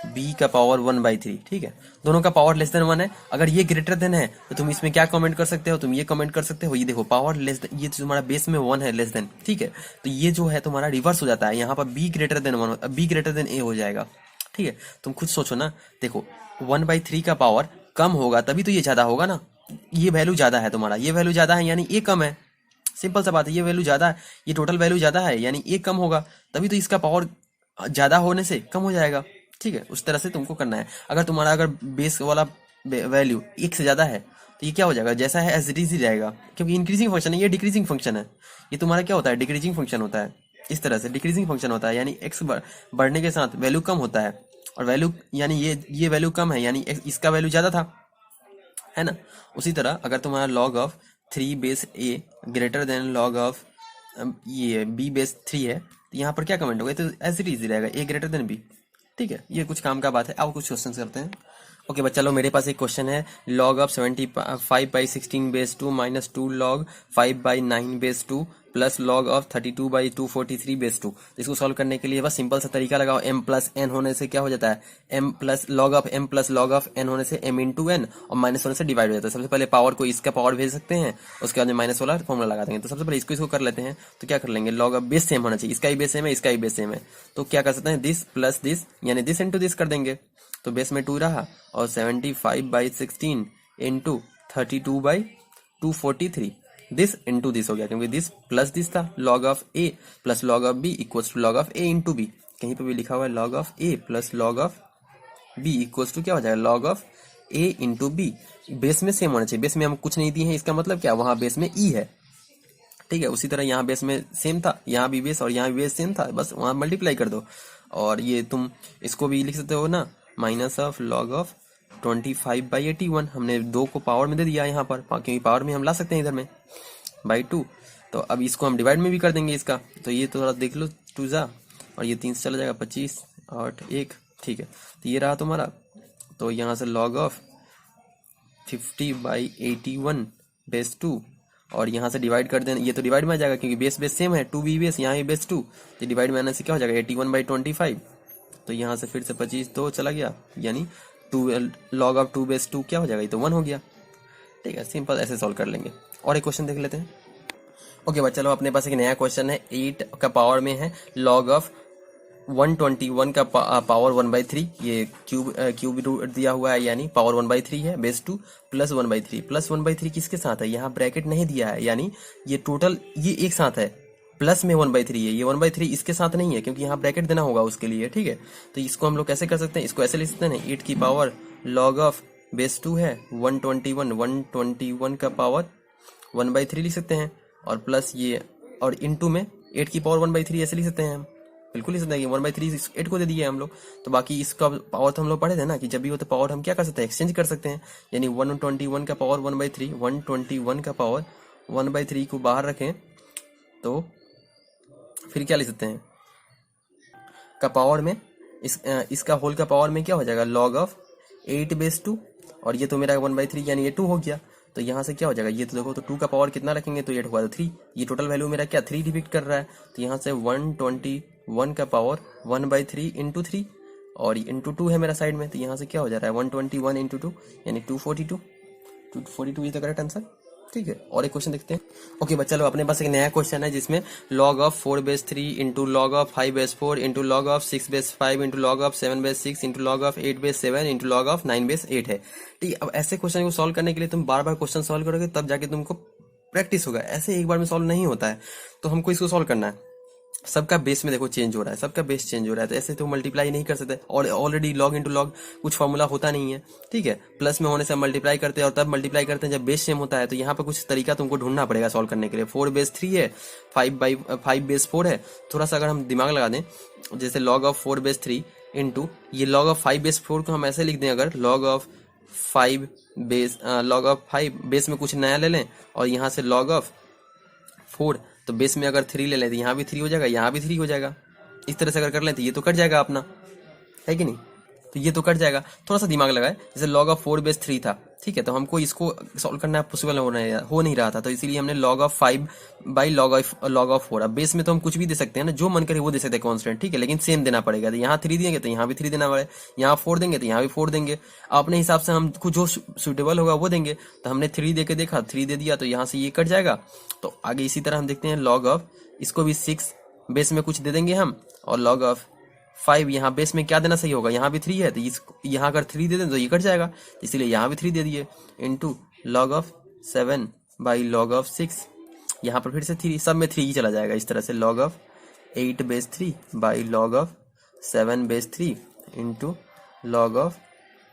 b का पावर 1/3, ठीक है। दोनों का पावर लेस देन 1 है। अगर ये ग्रेटर देन है तो तुम इसमें क्या कमेंट कर सकते हो, तुम ये कमेंट कर सकते हो, ये देखो पावर लेस देन, ये तुम्हारा बेस में 1 है लेस देन, ठीक है। तो ये जो है तुम्हारा रिवर्स हो जाता है, यहाँ पर B greater than 1, B greater than A हो जाएगा, ठीक है। तुम खुद सोचो ना, देखो 1/3 का पावर कम होगा तभी तो ये ज्यादा होगा ना। ये वैल्यू ज्यादा है तुम्हारा, ये वैल्यू ज्यादा है यानी ए कम है, सिंपल सा बात है। ये वैल्यू ज्यादा है, ये टोटल वैल्यू ज्यादा है यानी ए कम होगा, तभी तो इसका पावर ज्यादा होने से कम हो जाएगा, ठीक है। उस तरह से तुमको करना है। अगर तुम्हारा अगर बेस वाला वैल्यू 1 से ज्यादा है तो ये क्या हो जाएगा, जैसा है एज इट इज ही रहेगा, क्योंकि इंक्रीजिंग फंक्शन है, ये डिक्रीजिंग फंक्शन है। ये तुम्हारा क्या होता है, डिक्रीजिंग फंक्शन होता है। इस तरह से डिक्रीजिंग फंक्शन होता है, यानी एक्स बढ़ने के साथ वैल्यू कम होता है, और वैल्यू यानी ये वैल्यू कम है यानी इसका वैल्यू ज्यादा था, है ना। उसी तरह अगर तुम्हारा log of 3 base A greater than log of ये बी बेस 3 है, तो यहाँ पर क्या कमेंट होगा, तो एज इट इज रहेगा, ए ग्रेटर देन बी, ठीक है। ये कुछ काम का बात है। अब कुछ क्वेश्चन करते हैं। ओके बच्चा लोग, मेरे पास एक क्वेश्चन है, log of 75/16 minus 2 log 5/9 plus log of 32/243 इसको सॉल्व करने के लिए बस सिंपल सा तरीका लगाओ। m प्लस n होने से क्या हो जाता है, m plus log of n होने से m इंटू n, और माइनस होने से डिवाइड हो जाता है। सबसे पहले पावर को इसका पावर भेज सकते हैं, उसके बाद में माइनस वाला फॉर्मूला लगा देंगे। तो सबसे पहले इसको कर लेते हैं। तो क्या कर लेंगे, log ऑफ बेस सेम होना चाहिए, इसका ही बेस सेम है, इसका ही बेस सेम है। तो क्या कर सकते हैं, दिस प्लस दिस, यानी दिस इंटू दिस कर देंगे। तो बेस में 2 रहा, और 75/16 इंटू 32/243 दिस इंटू दिस हो गया, क्योंकि दिस प्लस दिस था। log of a plus log of b equals to log of a into b। कहीं पे भी लिखा हुआ है log of a plus log of b equals to क्या हो जाएगा, log of a into b। Base में सेम होना चाहिए, बेस में हम कुछ नहीं दिए हैं, इसका मतलब क्या, वहां बेस में e है, ठीक है। उसी तरह यहाँ बेस में सेम था, यहाँ भी बेस और यहाँ भी बेस सेम था, बस वहां मल्टीप्लाई कर दो। और ये तुम इसको भी लिख सकते हो ना, माइनस ऑफ log ऑफ 25/81। हमने 2 को पावर में दे दिया यहाँ पर, क्योंकि पावर में हम ला सकते हैं इधर में बाई 2। तो अब इसको हम डिवाइड में भी कर देंगे इसका। तो ये तो थोड़ा देख लो, 2 जा, और ये 3 से चला जाएगा, 25 8 1, ठीक है। तो ये रहा तुम्हारा। तो यहाँ से log ऑफ 50/81/2, और यहाँ से डिवाइड कर देना। ये तो डिवाइड में आ जाएगा, क्योंकि बेस सेम है, 2b बेस, यहाँ भी बेस 2। तो डिवाइड में आने से क्या हो जाएगा, 81/25। तो यहाँ से फिर से 25 2 चला गया, यानी 2 log ऑफ 2/2 क्या हो जाएगा, ये तो 1 हो गया, ठीक है। सिंपल ऐसे सॉल्व कर लेंगे। और एक क्वेश्चन देख लेते हैं। ओके बच्चा लोग, अपने पास एक नया क्वेश्चन है, 8 का पावर में है log ऑफ 121 का पावर 1/3। ये क्यूब रूट दिया हुआ है, यानी पावर 1/3 है, बेस 2 प्लस 1/3। प्लस 1/3 किसके साथ है, यहाँ ब्रैकेट नहीं दिया है, यानी ये टोटल ये एक साथ है, प्लस में 1/3 है। ये 1/3 इसके साथ नहीं है, क्योंकि यहाँ ब्रैकेट देना होगा उसके लिए, ठीक है। तो इसको हम लोग कैसे कर सकते हैं, इसको ऐसे लिख सकते हैं, 8 की पावर log ऑफ बेस 2 है 121 का पावर 1/3 लिख सकते हैं, और प्लस ये, और इनटू में 8 की पावर 1/3 ऐसे लिख सकते हैं हम, बिल्कुल लिख सकते हैं कि 1/3 8 को दे दिए हम लोग। तो बाकी इसका पावर तो हम लोग पढ़े थे ना, कि जब भी हो तो पावर हम क्या कर सकते हैं, एक्सचेंज कर सकते हैं। यानी 121 का पावर 1/3, 121 का पावर 1/3 को बाहर रखें, तो फिर क्या लिख सकते हैं, का पावर में इसका होल का पावर में क्या हो जाएगा, log ऑफ 8/2, और ये तो मेरा 1/3 यानी ये 2 हो गया। तो यहाँ से क्या हो जाएगा, ये तो देखो, तो 2 का पावर कितना रखेंगे, तो 8 हुआ, तो 3। ये टोटल वैल्यू मेरा क्या 3 डिपिक्ट कर रहा है। तो यहाँ से 121 का पावर 1/3 इंटू 3, और इंटू 2 है मेरा साइड में। तो यहाँ से क्या हो जा रहा है, 121 इंटू 2 यानी 242 इज द करेक्ट आंसर, ठीक है। और एक क्वेश्चन देखते हैं। ओके बच्चा लोग, अपने पास एक नया क्वेश्चन है, जिसमें log of 4/3 into log of 5/4 into log of 6/5 into log of 7/6 into log of 8/7 into log of 9/8 है, ठीक है। अब ऐसे क्वेश्चन को सॉल्व करने के लिए तुम बार बार क्वेश्चन सॉल्व करोगे, तब जाके तुमको प्रैक्टिस होगा, ऐसे एक बार में सॉल्व नहीं होता है। तो हमको इसको सॉल्व करना है। सबका बेस में देखो चेंज हो रहा है, सबका बेस चेंज हो रहा है, तो ऐसे तो मल्टीप्लाई नहीं कर सकते, और ऑलरेडी log इंटू log कुछ फॉर्मूला होता नहीं है, ठीक है। प्लस में होने से मल्टीप्लाई करते हैं, और तब मल्टीप्लाई करते हैं जब बेस सेम होता है। तो यहाँ पे कुछ तरीका तुमको ढूंढना पड़ेगा सॉल्व करने के लिए। 4/3 है, 5/4 है। थोड़ा सा अगर हम दिमाग लगा दें, जैसे log ऑफ 4/3 इंटू ये log ऑफ 5/4 को हम ऐसे लिख दें, अगर log ऑफ 5 बेस में कुछ नया ले लें, और यहाँ से log ऑफ 4, तो बेस में अगर 3 ले लें, तो यहाँ भी 3 हो जाएगा, यहाँ भी 3 हो जाएगा। इस तरह से अगर कर लें तो ये तो कट जाएगा अपना, है कि नहीं। तो ये तो कट जाएगा। थोड़ा सा दिमाग लगाए, जैसे log ऑफ 4/3 था, ठीक है। तो हमको इसको सॉल्व करना पॉसिबल हो नहीं रहा था, तो इसीलिए हमने log ऑफ 5/log ऑफ 4। अब बेस में तो हम कुछ भी दे सकते हैं ना, जो मन करे वो दे सकते हैं कांस्टेंट, ठीक है, लेकिन सेम देना पड़ेगा। तो यहाँ 3 देंगे तो यहाँ भी 3 देना पड़ेगा, यहाँ 4 देंगे तो यहाँ भी 4 देंगे। अपने हिसाब से हम कुछ जो सुटेबल होगा वो देंगे। तो हमने 3 दे के देखा, 3 दे दिया, तो यहाँ से ये कट जाएगा। तो आगे इसी तरह हम देखते हैं, log ऑफ, इसको भी 6 बेस में कुछ दे देंगे हम, और log ऑफ 5 यहाँ बेस में क्या देना सही होगा, यहाँ भी 3 है, तो यहाँ अगर 3 दे दें तो ये कट जाएगा, तो इसीलिए यहाँ भी 3 दे दिए, into log of 7/log of 6। यहाँ पर फिर से 3, सब में 3 ही चला जाएगा। इस तरह से log of 8/3/log of 7/3 into log of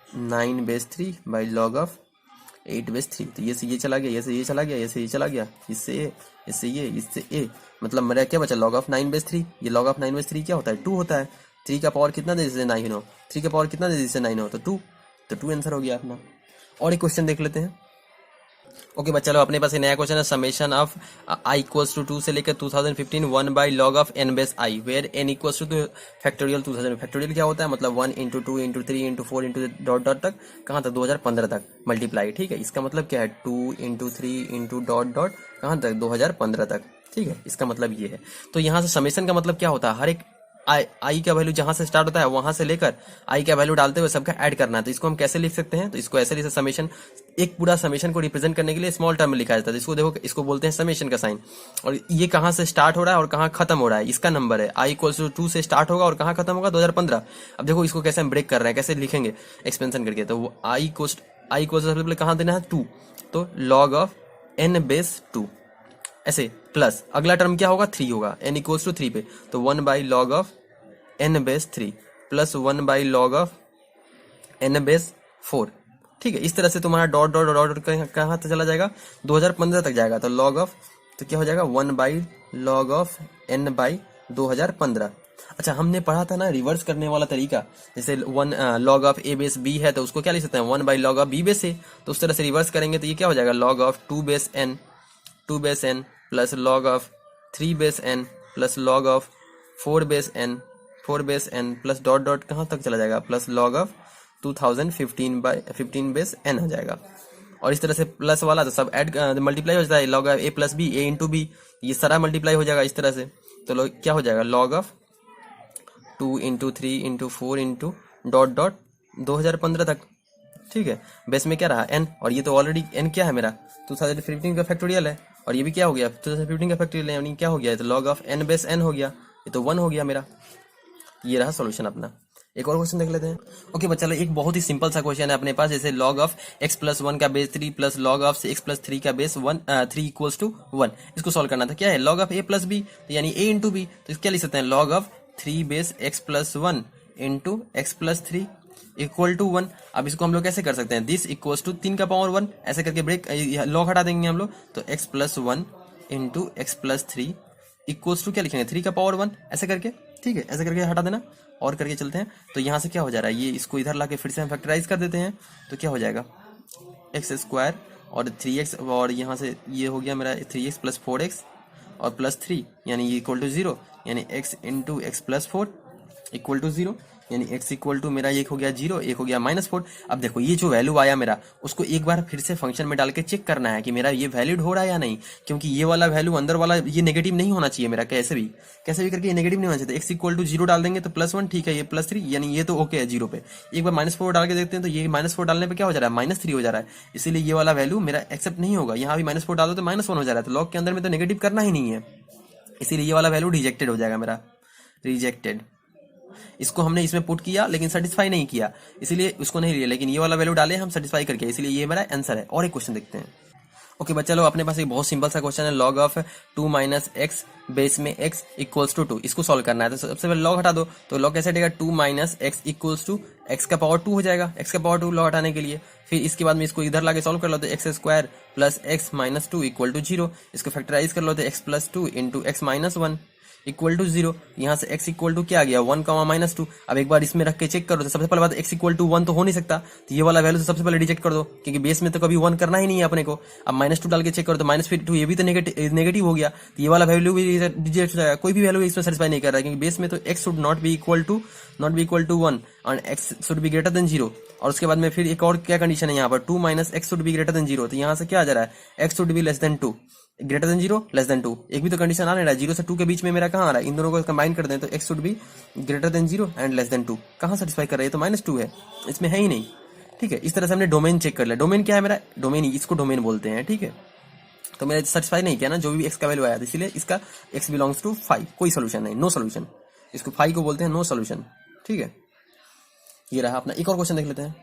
9/3/log of 8/3। तो ये से ये चला गया, ये से ये चला गया, ये से ये चला गया, इससे ये, इससे ये, इससे ए, मतलब मेरा क्या बचा, log ऑफ 9/3। ये log ऑफ 9/3 क्या होता है, 2 होता है। 3 का पावर कितना दे जिससे 9 हो, 3 का पावर कितना दे जिससे 9 हो, तो 2, तो 2 आंसर हो गया अपना। और एक क्वेश्चन देख लेते हैं। ओके बच्चा लोग, अपने पास एक नया क्वेश्चन है। Summation of i equals to 2 से लेकर 2015 1 by log of n base i where n equals to factorial 2000। Factorial क्या होता है, मतलब 1 into 2 into 3 into 4 into dot dot तक, कहाँ तक, 2015 तक मल्टीप्लाई। ठीक है, इसका मतलब क्या है, 2 इंटू 3 इंटू डॉट डॉट कहाँ तक, 2015 तक। ठीक है, इसका मतलब ये है। तो यहाँ से समेशन का मतलब क्या होता है, हर एक आई का वैल्यू जहां से स्टार्ट होता है वहां से लेकर आई का वैल्यू डालते हुए सबका ऐड करना है। तो इसको हम कैसे लिख सकते हैं, तो इसको ऐसे लिख सकते, समेशन, एक पूरा समेशन को रिप्रेजेंट करने के लिए स्मॉल टर्म में लिखा जाता है। तो इसको देखो, इसको बोलते हैं समेशन का साइन। और ये कहां से स्टार्ट हो रहा है और कहां खत्म हो रहा है, इसका नंबर है। आई इक्वल्स टू 2 से स्टार्ट होगा और कहां खत्म होगा, 2015। अब देखो इसको कैसे हम ब्रेक कर रहे हैं, कैसे लिखेंगे एक्सपेंशन करके। तो आई इक्वल्स सबसे पहले कहां देना है, 2, तो लॉग ऑफ n बेस 2 ऐसे, प्लस अगला टर्म क्या होगा, 3 होगा, n इक्वल्स टू 3 पे, तो 1 by log of n base 3 plus 1 by log of n base 4। ठीक है, इस तरह से तुम्हारा डॉट डॉट डॉट कहाँ तक चला जाएगा, 2015 तक जाएगा। तो लॉग ऑफ, तो क्या हो जाएगा, 1 by log of n by 2015। अच्छा, हमने पढ़ा था ना रिवर्स करने वाला तरीका, जैसे 1 log of a base b है तो उसको क्या लिख सकते हैं, 1 by log of b base a। तो उस तरह से रिवर्स करेंगे तो ये क्या हो जाएगा, log of 2 base n plus log of 3 base n plus log of 4 base n plus dot dot कहाँ तक चला जाएगा, plus log of 2015 by 15 base n हो जाएगा। और इस तरह से प्लस वाला तो सब ऐड मल्टीप्लाई हो जाता है, log of a plus b, a into b, ये सारा मल्टीप्लाई हो जाएगा इस तरह से। तो लॉग क्या हो जाएगा, log of 2 into 3 into 4 into dot dot 2015 तक। ठीक है, बेस में क्या रहा, n, और ये तो ऑलरेडी n क्या है मेरा, 2015 का फैक्टोरियल है, और ये भी क्या हो गया, 2015 का फैक्टोरियल है, यानी क्या हो गया, तो log of n base n हो गया, ये तो 1 हो गया मेरा। ये रहा सॉल्यूशन अपना। एक और क्वेश्चन देख लेते हैं। ओके बच्चा लोग, एक बहुत ही सिंपल सा क्वेश्चन है अपने पास, जैसे log ऑफ x प्लस 1 का base 3 plus log of x plus 3 का बेस 3 इक्वल्स टू 1। इसको सॉल्व करना था। क्या है, log of a plus b, तो यानी a इंटू b, तो क्या लिख सकते हैं, log of 3 base x plus 1 into x plus 3 equal to 1। अब इसको हम लोग कैसे कर सकते हैं, दिस इक्वल्स टू 3 का पावर 1, ऐसे करके ब्रेक लॉग हटा देंगे हम लोग, तो x plus 1 into x plus 3 equals to क्या लिखेंगे, 3 का पावर 1, ऐसे करके। ठीक है, ऐसे करके हटा देना और करके चलते हैं। तो यहाँ से क्या हो जा रहा है, ये इसको इधर लाके फिर से हम फैक्टराइज कर देते हैं, तो क्या हो जाएगा, एक्स स्क्वायर और 3x, और यहाँ से ये हो गया मेरा 3x प्लस 4x और प्लस 3, यानी ये इक्वल टू 0, यानी x into x plus 4 equal to 0, यानी x इक्वल टू मेरा एक हो गया 0, एक हो गया -4। अब देखो ये जो वैल्यू आया मेरा, उसको एक बार फिर से फंक्शन में डाल के चेक करना है कि मेरा ये वैलिड हो रहा है या नहीं, क्योंकि ये वाला वैल्यू अंदर वाला ये नेगेटिव नहीं होना चाहिए मेरा, कैसे भी करके ये नेगेटिव नहीं होना चाहिए। x इक्वल टू 0 डाल देंगे तो +1, ठीक है, ये +3, यानी ये तो ओके है 0 पे। एक बार -4 डाल के देखते हैं, तो ये -4 डालने पे क्या हो जा रहा है, -3 हो जा रहा है, इसीलिए ये वाला वैल्यू मेरा एक्सेप्ट नहीं होगा। यहाँ भी -4 डालो तो -1 हो जा रहा है, तो लॉग के अंदर में तो नेगेटिव करना ही नहीं है, इसीलिए ये वाला वैल्यू रिजेक्टेड हो जाएगा मेरा, रिजेक्टेड। इसको हमने इसमें पुट किया लेकिन सेटिस्फाई नहीं किया, इसीलिए उसको नहीं लिया, लेकिन ये वाला वैल्यू डाले हम सेटिस्फाई करके, इसलिए ये मेरा आंसर है। और एक क्वेश्चन देखते हैं। ओके बच्चा लोग, अपने पास एक बहुत सिंपल सा क्वेश्चन है, log of 2 minus x base में x इक्वल्स टू 2, इसको सॉल्व करना है। तो सबसे पहले लॉग हटा दो, तो लॉग कैसे हटेगा, 2 minus x equals to x का पावर 2 हो जाएगा, x का पावर 2 लॉग हटाने के लिए। फिर इसके बाद में इसको इधर लाके सॉल्व कर लो, तो x square plus x minus 2 equal to 0, इसको फैक्टराइज कर लो, तो x plus 2 into x minus 1 equal to 0, यहाँ से x इक्वल टू क्या आ गया, 1 -2। अब एक बार इसमें रख के चेक करो, तो सबसे पहले बात x इक्वल टू 1 तो हो नहीं सकता, तो ये वाला वैल्यू तो सबसे पहले रिजेक्ट कर दो, क्योंकि बेस में तो कभी 1 करना ही नहीं है अपने को। अब -2 डाल के चेक करो, तो -2 ये भी तो नेगेटिव हो गया, तो ये वाला वैल्यू भी रिजेक्ट हो जाएगा, कोई भी वैल्यू इसमें सेटिस्फाई नहीं कर रहा है, क्योंकि बेस में तो x should not be equal to 1 और x should be greater than 0। और उसके बाद में फिर एक और क्या कंडीशन है यहाँ पर, 2 minus x should be greater than 0, तो यहाँ से क्या आ जा रहा है, x should be less than 2, greater than 0 less than 2, एक भी तो कंडीशन आ नहीं रहा है, 0 से 2 के बीच में मेरा कहाँ आ रहा है, इन दोनों को कंबाइन कर दें तो x should be greater than 0 and less than 2, कहाँ सेटिस्फाई कर रहा है, तो -2 है, इसमें है ही नहीं। ठीक है, इस तरह से हमने डोमेन चेक कर लिया, डोमेन क्या है मेरा, डोमेन, इसको डोमेन बोलते हैं। ठीक है, तो मेरा सेटिस्फाई नहीं किया ना, जो भी x का वैल्यू आया था, इसीलिए इसका x बिलोंग्स टू 5, कोई सोल्यूशन नहीं, नो सोल्यूशन, इसको 5 को बोलते हैं नो सोल्यूशन। ठीक है, ये रहा अपना। एक और क्वेश्चन देख लेते हैं।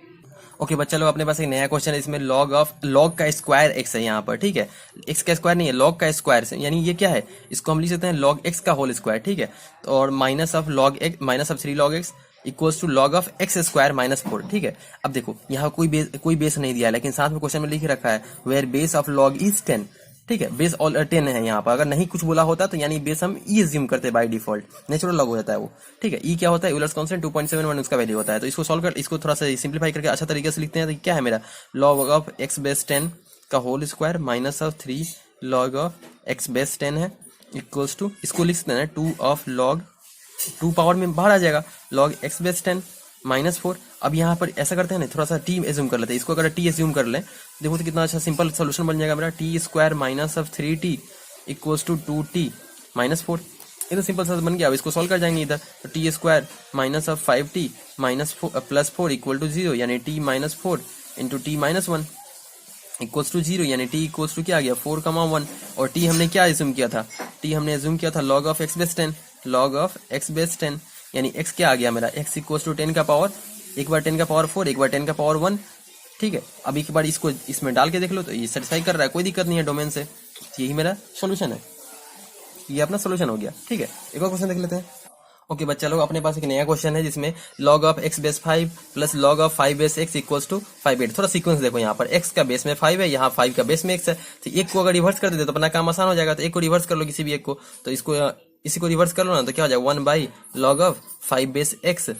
ओके बच्चा लोग, अपने पास एक नया क्वेश्चन है, इसमें लॉग का स्क्वायर x है यहाँ पर। ठीक है, x का स्क्वायर नहीं है, लॉग का स्क्वायर से, यानी ये क्या है, इसको हम लिख सकते हैं लॉग x का होल स्क्वायर। ठीक है, और minus of 3 log x equals to log of x square -4। ठीक है, अब देखो यहाँ कोई बेस नहीं दिया है, लेकिन साथ में क्वेश्चन में लिख रखा है where base of log is 10। ठीक है, बेस ऑल 10 है यहाँ पर, अगर नहीं कुछ बोला होता तो यानी बेस हम ई एज्यूम करते बाय डिफॉल्ट, नेचुरल लॉग हो जाता है वो। ठीक है, ई क्या होता है, यूलर्स कांस्टेंट 2.71 उसका वैल्यू होता है। तो इसको सॉल्व कर, इसको थोड़ा सा सिंप्लीफाई करके अच्छा तरीके से लिखते हैं, तो क्या है मेरा, लॉग ऑफ एक्स बेस 10 का whole square minus of 3 log of x base 10 है इक्वल्स टू, इसको लिख सकते हैं 2 ऑफ लॉग, 2 पावर में बाहर आ जाएगा, लॉग एक्स बेस 10 माइनस 4। अब यहाँ पर ऐसा करते हैं ना, थोड़ा सा टी एज्यूम कर लेते हैं, इसको अगर टी एज्यूम कर लें देखो तो कितना अच्छा सिंपल सोल्यूशन बन जाएगा मेरा, t square minus of 3t equals to 2t minus 4। ये तो सिंपल सा बन गया। अब इसको सॉल्व कर जाएंगे इधर, तो t square minus of 5t minus plus 4 equal to 0, यानी t minus 4 into t minus 1 equals to 0, यानी t इक्वल्स टू क्या आ गया 4,1। और t हमने क्या एज्यूम किया था, t हमने एज्यूम किया था log of x base 10, log of x base 10, यानी x क्या आ गया मेरा, x इक्वल्स टू 10 का पावर, एक बार 10 का पावर 4, एक बार 10 का पावर 1। ठीक है, अब एक बार इसको इसमें डाल के देख लो तो ये सेटिस्फाई कर रहा है, कोई दिक्कत नहीं है डोमेन से। यही मेरा सोल्यूशन है, ये अपना सोल्यूशन हो गया। ठीक है, एक और क्वेश्चन देख लेते हैं। ओके बच्चा लोग, अपने पास एक नया क्वेश्चन है जिसमें log of x base 5 plus log of 5 base x equals to 5/8। थोड़ा सीक्वेंस देखो, यहाँ पर x का बेस में 5 है, यहाँ 5 का बेस में x है, तो एक को अगर रिवर्स कर देते तो अपना काम आसान हो जाएगा। तो एक को रिवर्स कर लो, किसी भी एक को, तो इसको इसी को रिवर्स कर लो ना, तो क्या हो जाएगा 1/log of 5 base x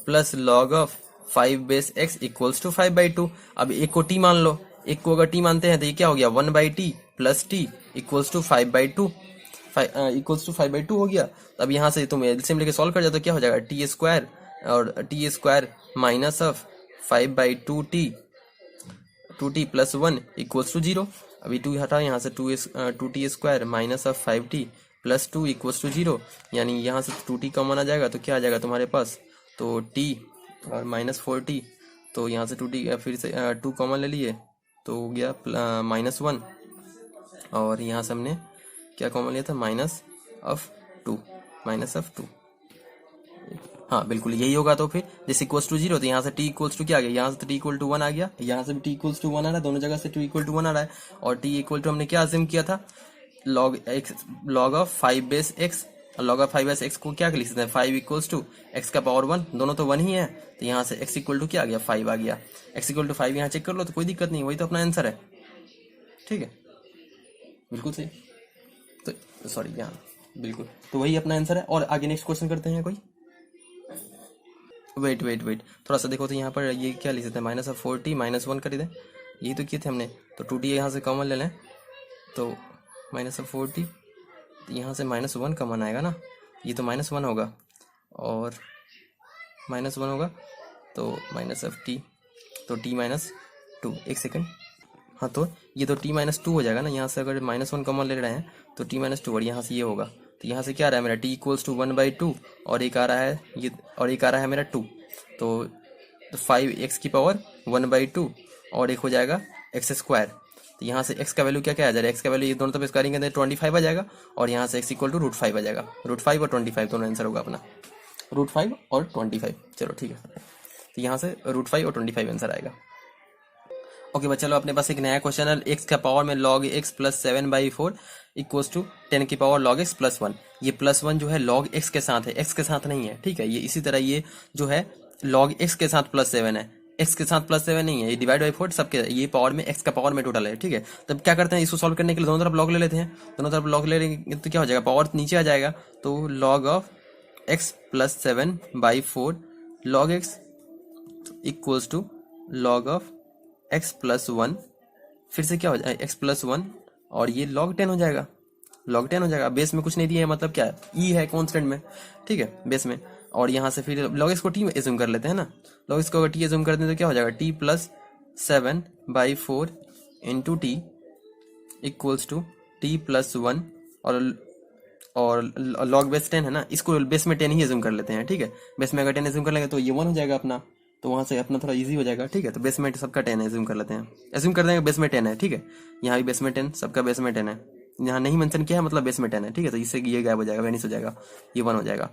plus log of 5 base x equals to 5/2। अब एक को t मान लो, एक को अगर t मानते हैं तो ये क्या हो गया 1/t plus t equals to 5/2 equals to 5/2 हो गया। अब यहाँ से तुम एलसीएम लेके सॉल्व कर जाओ तो क्या हो जाएगा टी स्क्वायर और t square minus of 5/2t 2t plus 1 equals to 0। अभी 2 हटाओ यहाँ से, 2t square minus of 5t plus 2 equals to 0, यानी यहाँ से 2t कॉमन आ जाएगा तो क्या आ जाएगा तुम्हारे पास, तो t और माइनस 4t, तो यहाँ से 2t फिर से 2 कॉमन ले लिए तो हो गया -1, और यहाँ से हमने क्या कॉमन लिया था माइनस ऑफ 2। हाँ बिल्कुल यही होगा। तो फिर दिस इक्वल्स टू 0, तो यहाँ से t इक्वल्स टू क्या आ गया, यहाँ से तो t इक्वल टू 1 आ गया, यहाँ से भी t इक्वल्स टू 1 आ रहा है, दोनों जगह से t इक्वल टू 1 आ रहा है। और t इक्वल टू हमने क्या अज्यूम किया था, log of 5 base x, log of 5 base x को क्या लिख सकते हैं 5 इक्वल्स टू x का पावर 1, दोनों तो 1 ही है, तो यहाँ से x इक्वल टू क्या आ गया 5 आ गया। x इक्वल टू 5 यहाँ चेक कर लो तो कोई दिक्कत नहीं, वही तो अपना आंसर है। ठीक है, बिल्कुल सही, तो सॉरी यहाँ बिल्कुल, तो वही अपना आंसर है। और आगे नेक्स्ट क्वेश्चन करते हैं कोई। वेट थोड़ा सा देखो, तो यहाँ पर ये क्या लिख सकते हैं माइनस ऑफ 4t माइनस 1 कर दें, यही तो किए थे हमने, तो 2t यहाँ से कॉमन ले लें, तो माइनस ऑफ 4t, यहाँ से -1 कॉमन आएगा ना, ये तो -1 होगा और -1 होगा, तो माइनस ऑफ t, तो t माइनस 2, एक सेकेंड, हाँ तो ये तो t माइनस 2 हो जाएगा ना, यहाँ से अगर -1 कॉमन ले रहे हैं तो t माइनस 2, और यहाँ से ये होगा, तो यहाँ से क्या आ रहा है मेरा t इक्वल्स टू 1/2, और एक आ रहा है ये, और एक आ रहा है मेरा 2, तो 5x की पावर 1/2, और एक हो जाएगा x स्क्वायर, तो यहाँ से x का वैल्यू क्या क्या आ जाएगा, x का वैल्यू ये दोनों तरफ स्क्वायरिंग के अंदर 25 आ जाएगा, और यहाँ से x इक्वल टू √5 आ जाएगा, √5 और 25 दोनों आंसर होगा अपना, √5 और 25। चलो ठीक है, तो यहाँ से √5 और 25 आंसर आएगा। ओके बच्चा लोग, अपने पास एक नया क्वेश्चन है, x का पावर में log x plus 7/4 equals to 10 की पावर log x प्लस 1। ये प्लस 1 जो है log x के साथ है, x के साथ नहीं है। ठीक है, ये इसी तरह ये जो है log x के साथ प्लस 7 है, x के साथ प्लस 7 नहीं है, ये डिवाइड बाई 4 सबके, ये पावर में x का पावर में टोटल है। ठीक है, तब क्या करते हैं, इसको सॉल्व करने के लिए दोनों तरफ log ले लेते हैं, दोनों तरफ log ले लेंगे तो क्या हो जाएगा, पावर नीचे आ जाएगा, तो log of x plus 7/4 log x equals to log of x plus 1, फिर से क्या हो जाएगा x प्लस 1, और ये log 10 हो जाएगा, log 10 हो जाएगा। बेस में कुछ नहीं दिया है, मतलब क्या है e है कांस्टेंट में। ठीक है, बेस में, और यहाँ से फिर log x को t में एज्यूम कर लेते हैं ना, log x को अगर t एज्यूम कर दें तो क्या हो जाएगा t plus 7/4 into t equals to t plus 1, और log बेस 10 है ना, इसको बेस में 10 ही एज्यूम कर लेते हैं। ठीक है, बेस में अगर 10 एज्यूम कर लेंगे तो ये 1 हो जाएगा अपना, तो वहाँ से अपना थोड़ा इजी हो जाएगा। ठीक है, तो बेस में सबका 10 एज्यूम कर लेते हैं, एज्यूम कर देंगे बेस में 10 है। ठीक है, यहाँ भी बेस में 10, सबका बेस में 10 है, यहाँ नहीं मेंशन किया है मतलब बेस में 10 है। ठीक है, तो इससे ये गायब हो जाएगा, वेनिश हो जाएगा, ये 1 हो जाएगा।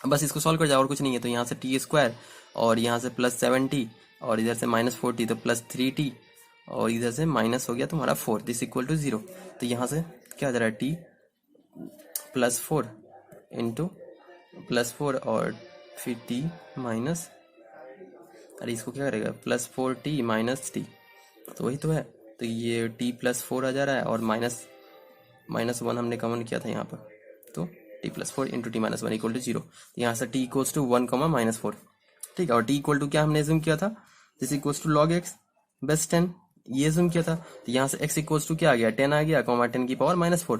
बस इसको सॉल्व कर जाओ और कुछ नहीं है, तो यहाँ से टी स्क्वायर, और यहाँ से प्लस 7t, और इधर से -4t, तो प्लस 3t, और इधर से माइनस हो गया तुम्हारा 4, दिस इक्वल टू 0। तो यहाँ से क्या आ जा रहा है t प्लस 4 इंटू प्लस 4, और फिर t माइनस, अरे इसको क्या करेगा प्लस 4t माइनस t, तो वही तो है, तो ये t प्लस 4 आ जा रहा है, और -1 हमने कॉमन किया था यहाँ पर, तो t plus 4 into t minus 1 equal to 0। यहाँ से t इक्वल्स टू 1, -4। ठीक है, और t इक्वल टू क्या हमने एज्यूम किया था, this equals to log x base 10 ये assume किया था, तो यहाँ से x इक्वल्स टू क्या आ गया, 10 आ गया, कॉमा 10 की पावर -4।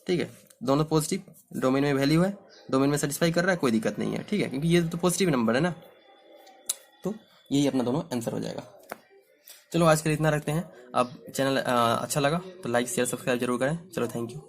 ठीक है, दोनों पॉजिटिव, डोमेन में वैल्यू है, डोमेन में सेटिस्फाई कर रहा है, कोई दिक्कत नहीं है। ठीक है, क्योंकि ये तो पॉजिटिव नंबर है ना, तो यही अपना दोनों आंसर हो जाएगा। चलो आज के लिए इतना रखते हैं। अब चैनल अच्छा लगा तो लाइक शेयर सब्सक्राइब जरूर करें। चलो थैंक यू।